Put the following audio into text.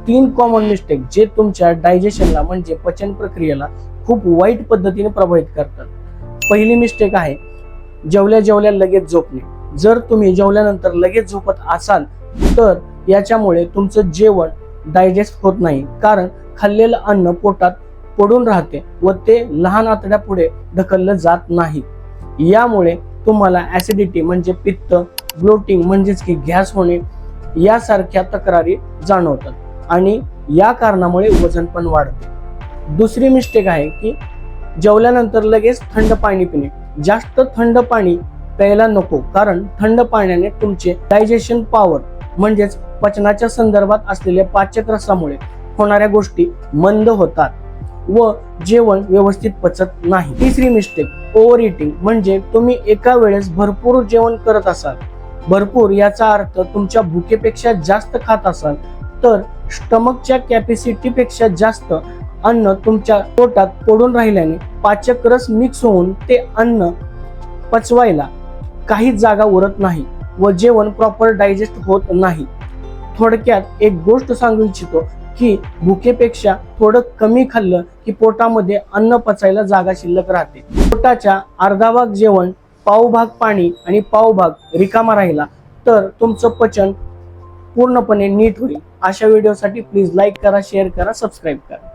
3 common mistake जे तुमच्या डायजेशनला म्हणजे पचन प्रक्रियेला खूप वाईट पद्धतीने प्रभावित करतात। पहिली मिस्टेक आहे जेवल्या जेवल्या लगेच झोपणे। जर तुम्ही जेवल्यानंतर लगेच झोपत असाल तर याच्यामुळे तुमचं जेवण डायजेस्ट होत नाही, कारण खाल्लेलं अन्न पोटात पडून राहते व ते लहान आतड्यापुढे ढकललं जात नाही। यामुळे तुम्हाला ऍसिडिटी म्हणजे पित्त, ब्लोटिंग म्हणजेच की गॅस होणे यासारख्या तक्रारी जाणवतात आणि या कारणामुळे वजन पण वाढते। दुसरी मिस्टेक आहे की जेवल्यानंतर लगेच थंड पाणी पिणे। जास्त थंड पाणी प्यायला नको, कारण थंड पाण्याने तुमचे डायजेशन पॉवर म्हणजेच पचनाच्या संदर्भात असलेल्या पाचक रसामुळे होणाऱ्या गोष्टी मंद होतात व जेवण व्यवस्थित पचत नाही। तिसरी मिस्टेक ओव्हर इटिंग, म्हणजे तुम्ही एका वेळेस भरपूर जेवण करत असाल। भरपूर याचा अर्थ तुमच्या भुकेपेक्षा जास्त खात असाल तर स्टमकच्या कॅपॅसिटीपेक्षा जास्त अन्न तुमच्या पोटात पडून राहिल्याने पाचक रस मिक्स होऊन ते अन्न पचवायला काही जागा उरत नाही व जेवण प्रॉपर डायजेस्ट होत नाही। थोडक्यात एक गोष्ट सांगू इच्छितो की भुकेपेक्षा थोडं कमी खाल्लं की पोटामध्ये अन्न पचायला जागा शिल्लक राहते। पोटाच्या अर्धा भाग जेवण, पाव भाग पाणी आणि पाव भाग रिकामा राहिला तर तुमचं पचन पूर्णपणे नीट होईल। अशा व्हिडिओसाठी प्लीज लाईक करा, शेअर करा, सबस्क्राईब करा।